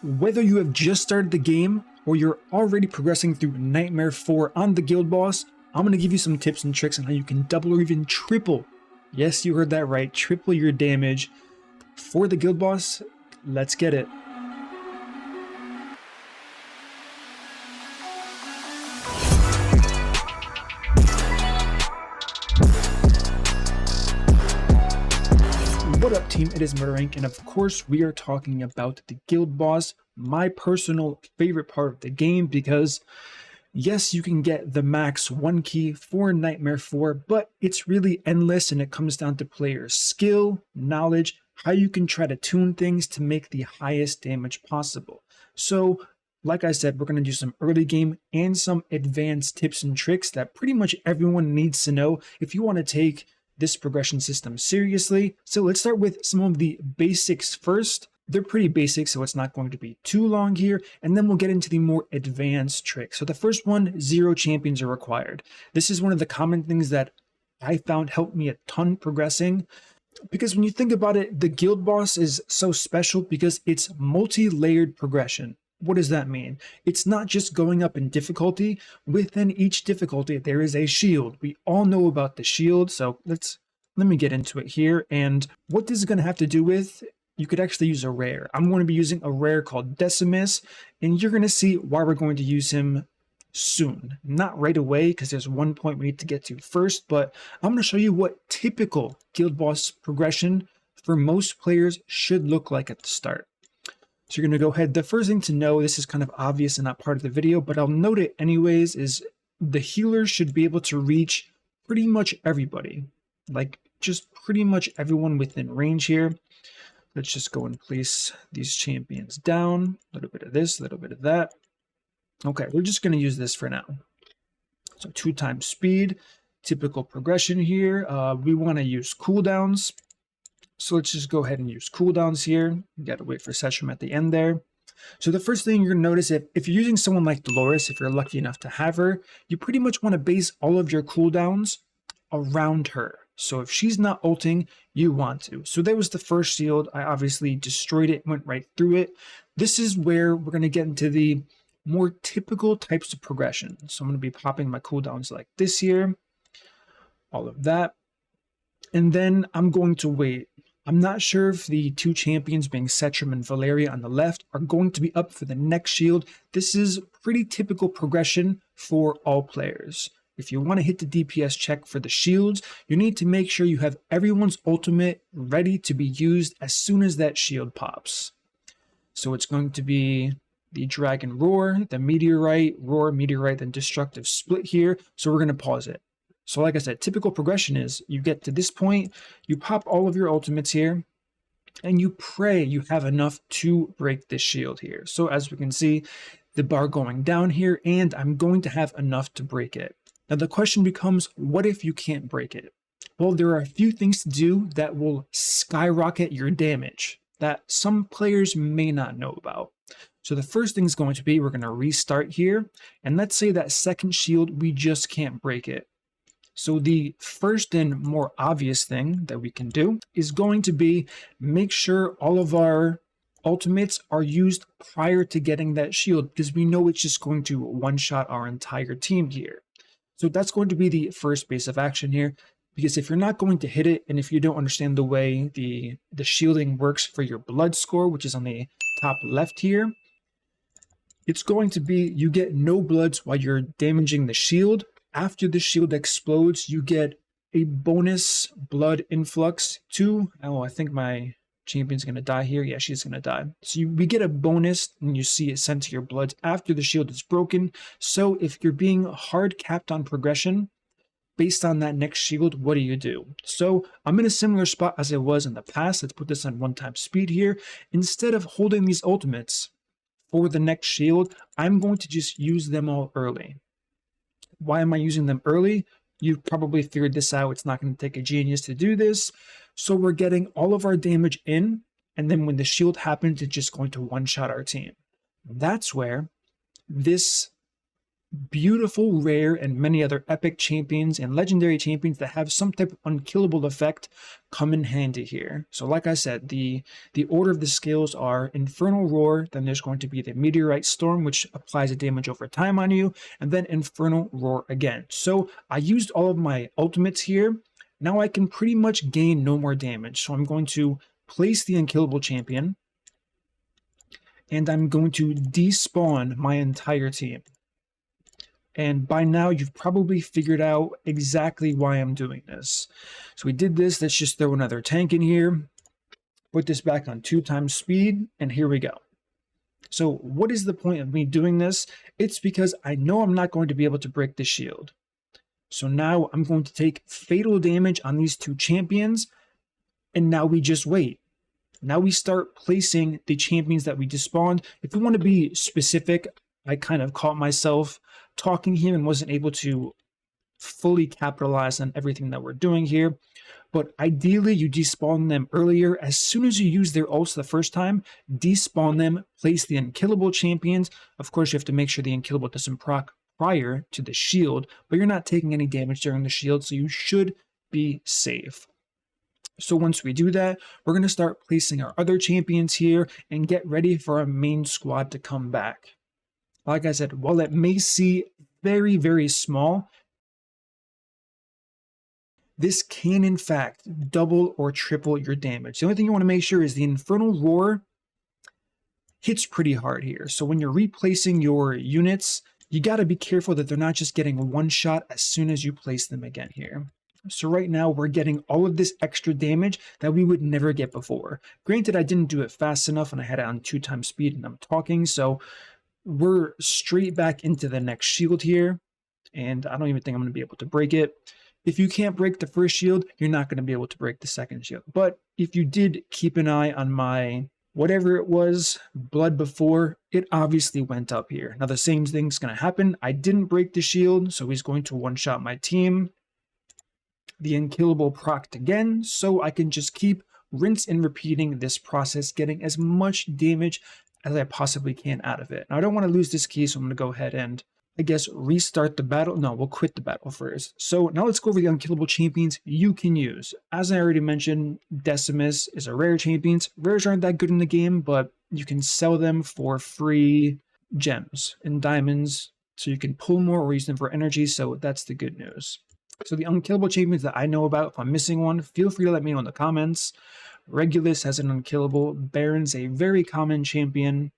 Whether you have just started the game or you're already progressing through Nightmare 4 on the guild boss, I'm going to give you some tips and tricks on how you can double or even triple, yes, you heard that right, triple your damage for the guild boss. Let's get it. What up team, it is Murderank, and of course we are talking about the guild boss, my personal favorite part of the game, because yes, you can get the max 1 key for Nightmare 4, but it's really endless and it comes down to player skill, knowledge, how you can try to tune things to make the highest damage possible. So like I said, we're going to do some early game and some advanced tips and tricks that pretty much everyone needs to know if you want to take this progression system seriously. So let's start with some of the basics first. They're pretty basic, so it's not going to be too long here, and then we'll get into the more advanced tricks. So the first one, 0 champions are required. This is one of the common things that I found helped me a ton progressing, because when you think about it, the guild boss is so special because it's multi-layered progression. What does that mean? It's not just going up in difficulty. Within each difficulty, there is a shield. We all know about the shield, so let me get into it here. And what this is going to have to do with, you could actually use a rare. I'm going to be using a rare called Decimus, and you're going to see why we're going to use him soon. Not right away, because there's one point we need to get to first, but I'm going to show you what typical guild boss progression for most players should look like at the start. So you're going to go ahead. The first thing to know, this is kind of obvious and not part of the video, but I'll note it anyways, is the healer should be able to reach pretty much everybody. Like, just pretty much everyone within range here. Let's just go and place these champions down. A little bit of this, a little bit of that. Okay, we're just going to use this for now. So 2 times speed, typical progression here. We want to use cooldowns. So let's just go ahead and use cooldowns here. You got to wait for Session at the end there. So the first thing you're going to notice, if you're using someone like Dolores, if you're lucky enough to have her, you pretty much want to base all of your cooldowns around her. So if she's not ulting, you want to. So there was the first shield. I obviously destroyed it, went right through it. This is where we're going to get into the more typical types of progression. So I'm going to be popping my cooldowns like this here. All of that. And then I'm going to wait. I'm not sure if the 2 champions, being Setram and Valeria on the left, are going to be up for the next shield. This is pretty typical progression for all players. If you want to hit the DPS check for the shields, you need to make sure you have everyone's ultimate ready to be used as soon as that shield pops. So it's going to be the Dragon Roar, the Meteorite, Roar, Meteorite, then Destructive Split here. So we're going to pause it. So like I said, typical progression is you get to this point, you pop all of your ultimates here, and you pray you have enough to break this shield here. So as we can see, the bar going down here, and I'm going to have enough to break it. Now the question becomes, what if you can't break it? Well, there are a few things to do that will skyrocket your damage that some players may not know about. So the first thing is going to be, we're going to restart here, and let's say that second shield, we just can't break it. So the first and more obvious thing that we can do is going to be make sure all of our ultimates are used prior to getting that shield, because we know it's just going to one-shot our entire team here. So that's going to be the first base of action here, because if you're not going to hit it, and if you don't understand the way the shielding works for your blood score, which is on the top left here, it's going to be you get no bloods while you're damaging the shield. After the shield explodes, you get a bonus blood influx to, oh, I think my champion's going to die here. Yeah, she's going to die. So we get a bonus, and you see it sent to your blood after the shield is broken. So if you're being hard capped on progression, based on that next shield, what do? So I'm in a similar spot as I was in the past. Let's put this on 1 time speed here. Instead of holding these ultimates for the next shield, I'm going to just use them all early. Why am I using them early? You've probably figured this out. It's not going to take a genius to do this. So we're getting all of our damage in, and then when the shield happens, it's just going to one-shot our team. That's where this beautiful, rare, and many other epic champions and legendary champions that have some type of unkillable effect come in handy here. So like I said, the order of the skills are Infernal Roar, then there's going to be the Meteorite Storm, which applies a damage over time on you, and then Infernal Roar again. So I used all of my ultimates here. Now I can pretty much gain no more damage. So I'm going to place the Unkillable Champion, and I'm going to despawn my entire team. And by now, you've probably figured out exactly why I'm doing this. So we did this. Let's just throw another tank in here. Put this back on 2x speed. And here we go. So what is the point of me doing this? It's because I know I'm not going to be able to break the shield. So now I'm going to take fatal damage on these two champions. And now we just wait. Now we start placing the champions that we despawned. If you want to be specific, I kind of caught myself talking here and wasn't able to fully capitalize on everything that we're doing here. But ideally, you despawn them earlier. As soon as you use their ults the first time, despawn them, place the Unkillable Champions. Of course, you have to make sure the Unkillable doesn't proc prior to the shield, but you're not taking any damage during the shield, so you should be safe. So once we do that, we're going to start placing our other champions here and get ready for our main squad to come back. Like I said, while it may seem very, very small, this can in fact double or triple your damage. The only thing you want to make sure is the Infernal Roar hits pretty hard here. So when you're replacing your units, you got to be careful that they're not just getting one shot as soon as you place them again here. So right now we're getting all of this extra damage that we would never get before. Granted, I didn't do it fast enough and I had it on 2x speed and I'm talking, so we're straight back into the next shield here, and I don't even think I'm going to be able to break it. If you can't break the first shield, you're not going to be able to break the second shield. But if you did keep an eye on my, whatever it was, blood before, it obviously went up here. Now the same thing's going to happen. I didn't break the shield, so he's going to one-shot my team. The Unkillable procced again, so I can just keep rinse and repeating this process, getting as much damage as I possibly can out of it. Now, I don't want to lose this key, so I'm going to go ahead and, I guess, restart the battle. No, we'll quit the battle first. So now let's go over the Unkillable champions you can use. As I already mentioned, Decimus is a rare champion. Rares aren't that good in the game, but you can sell them for free gems and diamonds, so you can pull more or use them for energy, so that's the good news. So the Unkillable champions that I know about, if I'm missing one, feel free to let me know in the comments. Regulus has an Unkillable. Baron's a very common champion.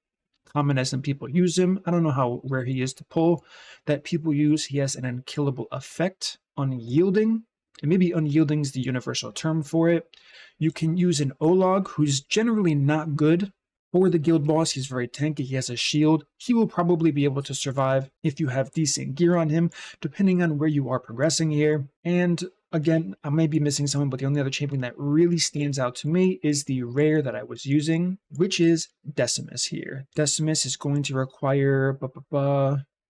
Common as in people use him. I don't know how rare he is to pull. That people use, he has an Unkillable effect. Unyielding. And maybe unyielding is the universal term for it. You can use an Olog, who's generally not good for the guild boss. He's very tanky. He has a shield. He will probably be able to survive if you have decent gear on him, depending on where you are progressing here. And again, I may be missing someone, but the only other champion that really stands out to me is the rare that I was using, which is Decimus here. Decimus is going to require...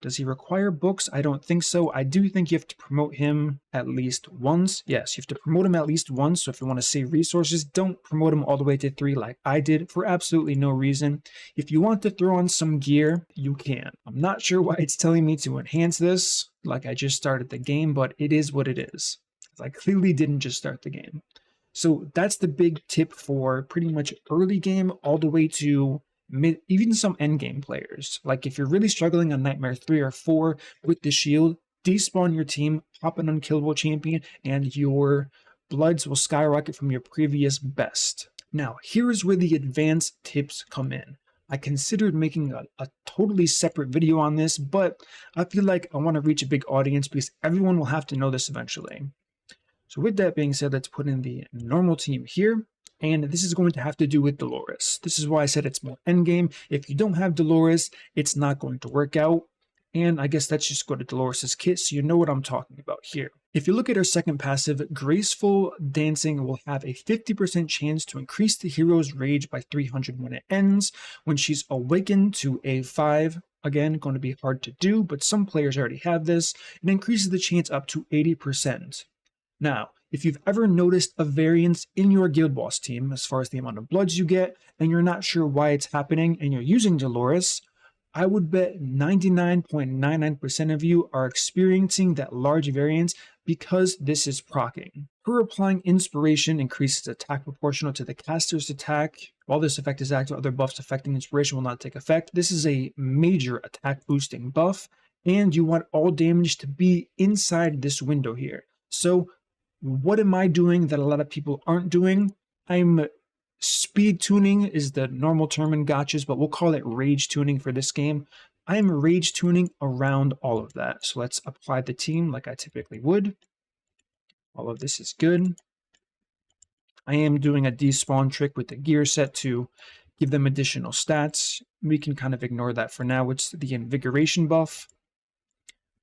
Does he require books? I don't think so. I do think you have to promote him at least once. Yes, you have to promote him at least once. So if you want to save resources, don't promote him all the way to 3 like I did for absolutely no reason. If you want to throw on some gear, you can. I'm not sure why it's telling me to enhance this like I just started the game, but it is what it is. I clearly didn't just start the game. So that's the big tip for pretty much early game all the way to mid, even some end game players. Like if you're really struggling on Nightmare 3 or 4 with the shield, despawn your team, pop an Unkillable champion, and your bloods will skyrocket from your previous best. Now, here is where the advanced tips come in. I considered making a totally separate video on this, but I feel like I want to reach a big audience because everyone will have to know this eventually. So with that being said, let's put in the normal team here. And this is going to have to do with Dolores. This is why I said it's more endgame. If you don't have Dolores, it's not going to work out. And I guess let's just go to Dolores' kit so you know what I'm talking about here. If you look at her second passive, Graceful Dancing will have a 50% chance to increase the hero's rage by 300 when it ends. When she's awakened to A5, again, going to be hard to do, but some players already have this. It increases the chance up to 80%. Now, if you've ever noticed a variance in your guild boss team as far as the amount of bloods you get, and you're not sure why it's happening and you're using Dolores, I would bet 99.99% of you are experiencing that large variance because this is proccing. Her applying inspiration increases attack proportional to the caster's attack. While this effect is active, other buffs affecting inspiration will not take effect. This is a major attack boosting buff, and you want all damage to be inside this window here. So what am I doing that a lot of people aren't doing? I'm speed tuning is the normal term in gotchas, but we'll call it rage tuning for this game. I'm rage tuning around all of that. So let's apply the team like I typically would. All of this is good. I am doing a despawn trick with the gear set to give them additional stats. We can kind of ignore that for now. It's the invigoration buff.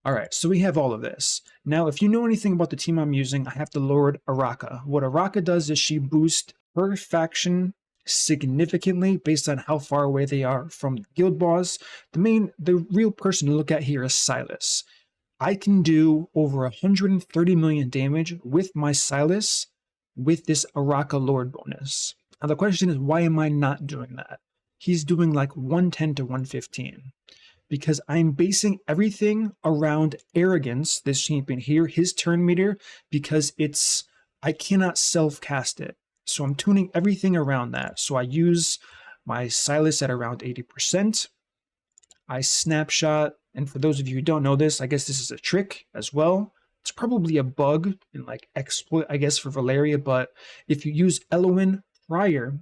All right, so we have all of this. Now, if you know anything about the team I'm using, I have the Lord Araka. What Araka does is she boosts her faction significantly based on how far away they are from the guild boss. The real person to look at here is Silas. I can do over 130 million damage with my Silas with this Araka Lord bonus. Now the question is, why am I not doing that? He's doing like 110 to 115. Because I'm basing everything around arrogance, this champion here, his turn meter, because I cannot self-cast it. So I'm tuning everything around that. So I use my Silas at around 80%. I snapshot, and for those of you who don't know this, I guess this is a trick as well. It's probably a bug and like exploit, I guess, for Valeria, but if you use Eloin prior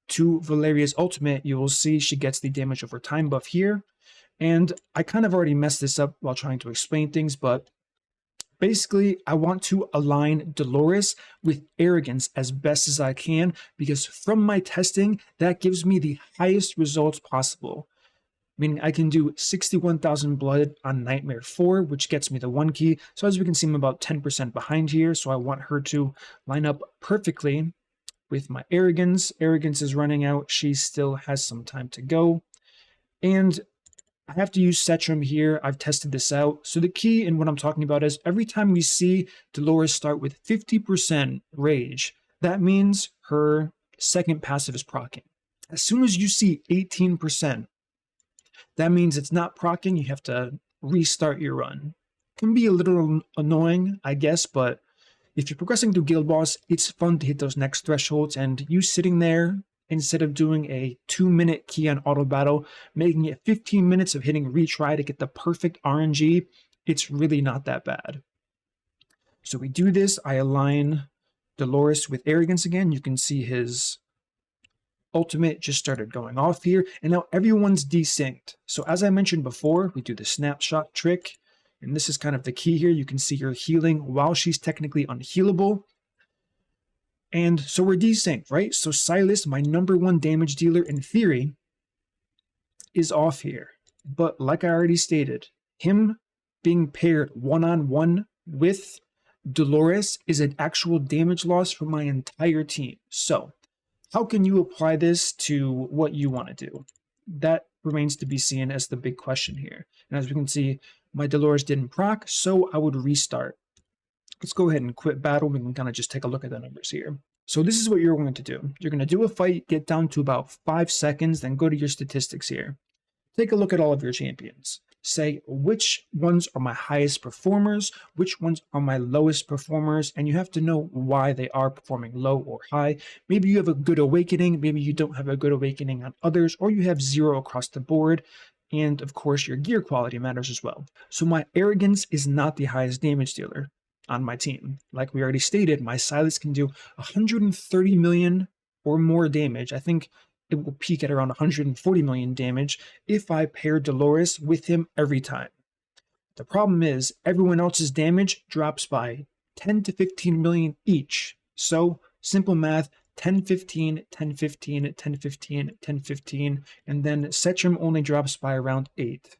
to Valeria's ultimate, you will see she gets the damage over time buff here. And I kind of already messed this up while trying to explain things, but basically, I want to align Dolores with arrogance as best as I can, because from my testing, that gives me the highest results possible. Meaning I can do 61,000 blood on Nightmare 4, which gets me the 1 key. So as we can see, I'm about 10% behind here, so I want her to line up perfectly with my arrogance. Arrogance is running out. She still has some time to go. And I have to use Setrum here. I've tested this out. So the key in what I'm talking about is every time we see Dolores start with 50% rage, that means her second passive is proccing. As soon as you see 18%, that means it's not proccing. You have to restart your run. Can be a little annoying, I guess, but if you're progressing through Guild Boss, it's fun to hit those next thresholds, and you sitting there instead of doing a 2-minute key on auto battle, making it 15 minutes of hitting retry to get the perfect RNG, it's really not that bad. So we do this. I align Dolores with arrogance again. You can see his ultimate just started going off here, and now everyone's desynced. So as I mentioned before, we do the snapshot trick, and this is kind of the key here. You can see her healing while she's technically unhealable. And so we're desynced, right? So Silas, my #1 damage dealer in theory, is off here. But like I already stated, him being paired one-on-one with Dolores is an actual damage loss for my entire team. So how can you apply this to what you want to do? That remains to be seen as the big question here. And as we can see, my Dolores didn't proc, so I would restart. Let's go ahead and quit battle. We can kind of just take a look at the numbers here. So this is what you're going to do. You're going to do a fight, get down to about 5 seconds, then go to your statistics here. Take a look at all of your champions. Say which ones are my highest performers, which ones are my lowest performers, and you have to know why they are performing low or high. Maybe you have a good awakening, maybe you don't have a good awakening on others, or you have 0 across the board. And of course, your gear quality matters as well. So my arrogance is not the highest damage dealer on my team. Like we already stated, my Silas can do 130 million or more damage. I think it will peak at around 140 million damage if I pair Dolores with him every time. The problem is everyone else's damage drops by 10 to 15 million each. So simple math, 10, 15, 10, 15, 10, 15, 10, 15, and then Setrum only drops by around 8.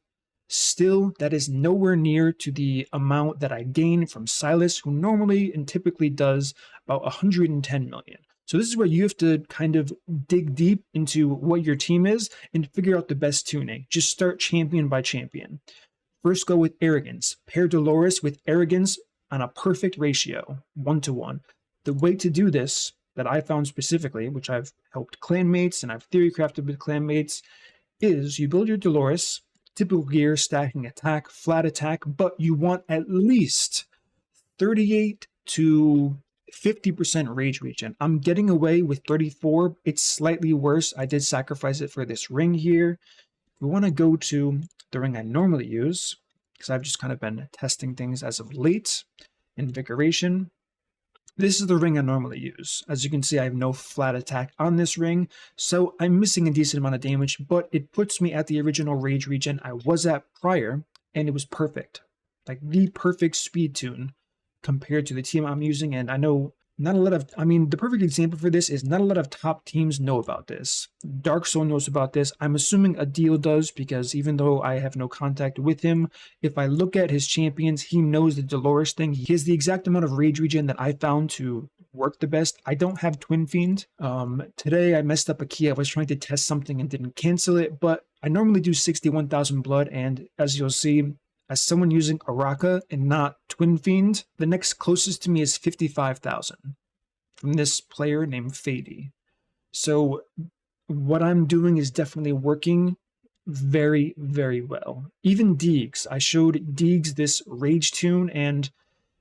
Still, that is nowhere near to the amount that I gain from Silas, who normally and typically does about 110 million. So this is where you have to kind of dig deep into what your team is and figure out the best tuning. Just start champion by champion. First, go with arrogance. Pair Dolores with arrogance on a perfect ratio, 1-to-1. The way to do this that I found specifically, which I've helped clanmates and I've theory crafted with clanmates, is you build your Dolores, typical gear, stacking attack, flat attack, but you want at least 38 to 50% rage regen. I'm getting away with 34. It's slightly worse. I did sacrifice it for this ring here. We want to go to the ring I normally use, because I've just kind of been testing things as of late. Invigoration. This is the ring I normally use. As you can see, I have no flat attack on this ring, so I'm missing a decent amount of damage, but it puts me at the original rage regen I was at prior, and it was perfect. Like the perfect speed tune compared to the team I'm using, and I know not a lot of, the perfect example for this is not a lot of top teams know about this. Dark Soul knows about this. I'm assuming Idril does, because even though I have no contact with him, if I look at his champions, he knows the Dolores thing. He has the exact amount of rage regen that I found to work the best. I don't have Twin Fiend. Today I messed up a key. I was trying to test something and didn't cancel it, but I normally do 61,000 blood, and as you'll see, as someone using Araka and not Twin Fiend, the next closest to me is 55,000 from this player named Fady. So what I'm doing is definitely working very, very well. Even Deegs, I showed Deegs this rage tune, and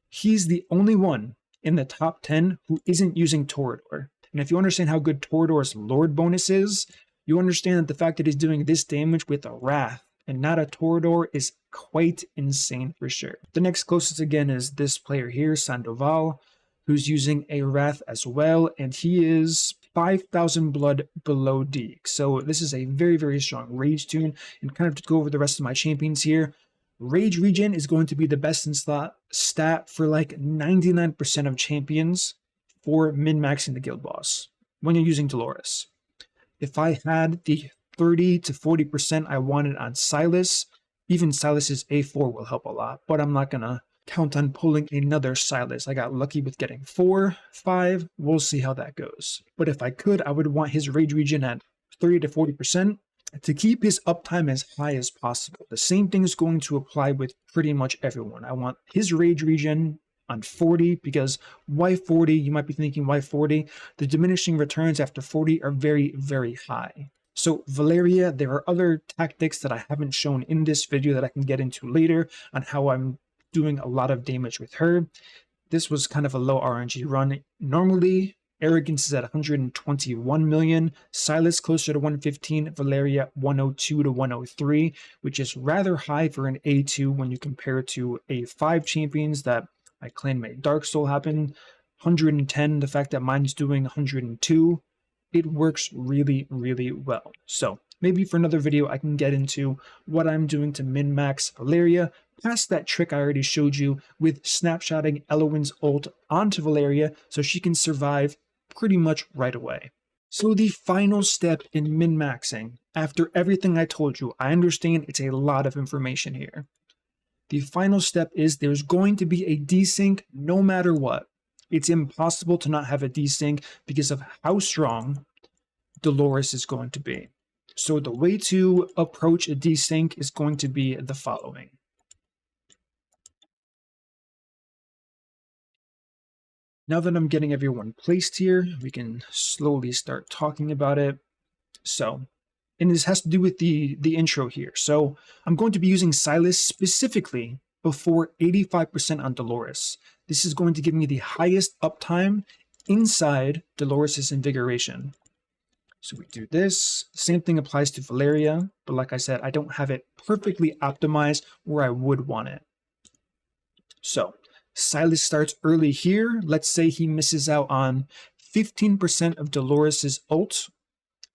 he's the only one in the top 10 who isn't using Tauriel. And if you understand how good Tauriel's Lord bonus is, you understand that the fact that he's doing this damage with a Wrath and not a Tauriel is quite insane for sure. The next closest again is this player here, Sandoval, who's using a Wrath as well, and he is 5,000 blood below D. So this is a very, very strong rage tune. And kind of to go over the rest of my champions here, rage regen is going to be the best in slot stat for like 99% of champions for min-maxing the guild boss when you're using Dolores. If I had the 30 to 40% I wanted on Silas, even Silas's A4 will help a lot, but I'm not gonna count on pulling another Silas. I got lucky with getting 4, 5, we'll see how that goes. But if I could, I would want his rage regen at 30 to 40% to keep his uptime as high as possible. The same thing is going to apply with pretty much everyone. I want his rage regen on 40, because why 40? You might be thinking, why 40? The diminishing returns after 40 are very, very high. So Valeria, there are other tactics that I haven't shown in this video that I can get into later on how I'm doing a lot of damage with her. This was kind of a low RNG run. Normally, Arrogance is at 121 million, Silas closer to 115, Valeria 102 to 103, which is rather high for an A2 when you compare it to A5 champions that I claim made Dark Soul happen. 110, the fact that mine's doing 102. It works really, really well. So maybe for another video, I can get into what I'm doing to min-max Valeria, past that trick I already showed you with snapshotting Elowen's ult onto Valeria so she can survive pretty much right away. So the final step in min-maxing, after everything I told you, I understand it's a lot of information here. The final step is there's going to be a desync no matter what. It's impossible to not have a desync because of how strong Dolores is going to be. So the way to approach a desync is going to be the following. Now that I'm getting everyone placed here, we can slowly start talking about it. So, and this has to do with the intro here. So I'm going to be using Silas specifically before 85% on Dolores. This is going to give me the highest uptime inside Dolores' Invigoration. So we do this. Same thing applies to Valeria, but like I said, I don't have it perfectly optimized where I would want it. So Silas starts early here. Let's say he misses out on 15% of Dolores' ult.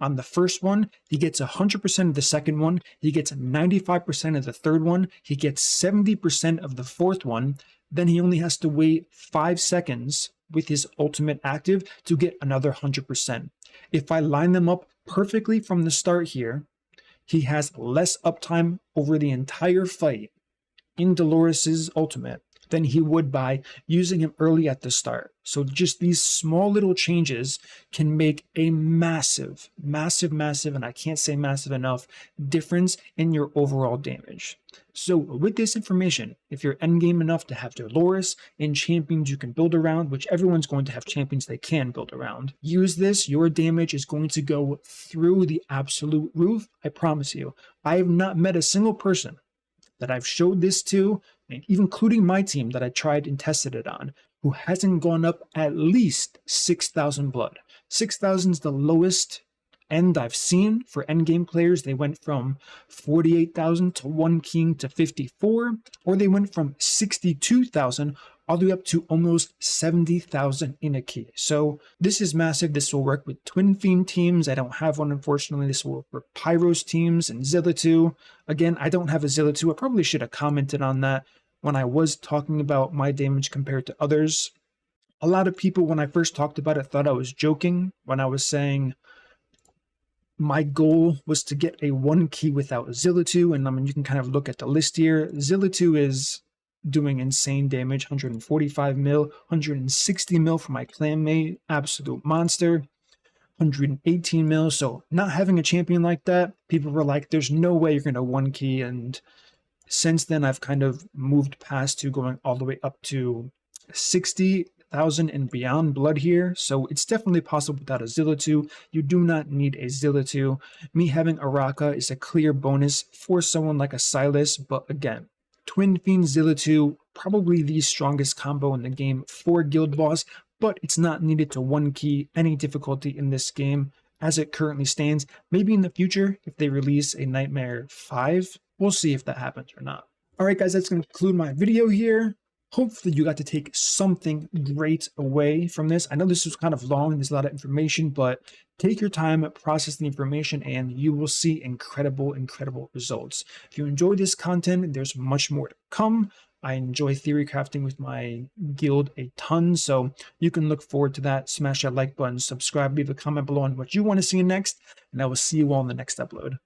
On the first one, he gets 100% of the second one, he gets 95% of the third one, he gets 70% of the fourth one, then he only has to wait 5 seconds with his ultimate active to get another 100%. If I line them up perfectly from the start here, he has less uptime over the entire fight in Dolores' ultimate, than he would by using him early at the start. So just these small little changes can make a massive, and I can't say massive enough, difference in your overall damage. So with this information, if you're endgame enough to have Dolores and champions you can build around, which everyone's going to have champions they can build around, use this, your damage is going to go through the absolute roof, I promise you. I have not met a single person that I've showed this to, and even including my team that I tried and tested it on, who hasn't gone up at least 6,000 blood. 6,000 is the lowest end I've seen for endgame players. They went from 48,000 to 1 king to 54, or they went from 62,000 all the way up to almost 70,000 in a key. So this is massive. This will work with Twin Fiend teams. I don't have one, unfortunately. This will work for Pyros teams and Zilitu. Again, I don't have a Zilitu. I probably should have commented on that when I was talking about my damage compared to others. A lot of people, when I first talked about it, thought I was joking when I was saying my goal was to get a 1 key without Zilitu. And I mean, you can kind of look at the list here. Zilitu is doing insane damage, 145 mil, 160 mil for my clanmate, absolute monster, 118 mil. So not having a champion like that, people were like, there's no way you're going to 1 key. And since then, I've kind of moved past to going all the way up to 60,000 and beyond blood here. So it's definitely possible without a Zilitu. You do not need a Zilitu. Me having Araka is a clear bonus for someone like a Silas, but again, Twin Fiend Zilitu, probably the strongest combo in the game for Guild Boss, but it's not needed to 1 key any difficulty in this game as it currently stands. Maybe in the future, if they release a Nightmare 5, we'll see if that happens or not. Alright guys, that's going to conclude my video here. Hopefully you got to take something great away from this. I know this was kind of long, there's a lot of information, but take your time, process the information, and you will see incredible results. If you enjoy this content, there's much more to come. I enjoy theory crafting with my guild a ton, so you can look forward to that. Smash that like button, subscribe, leave a comment below on what you want to see next, and I will see you all in the next upload.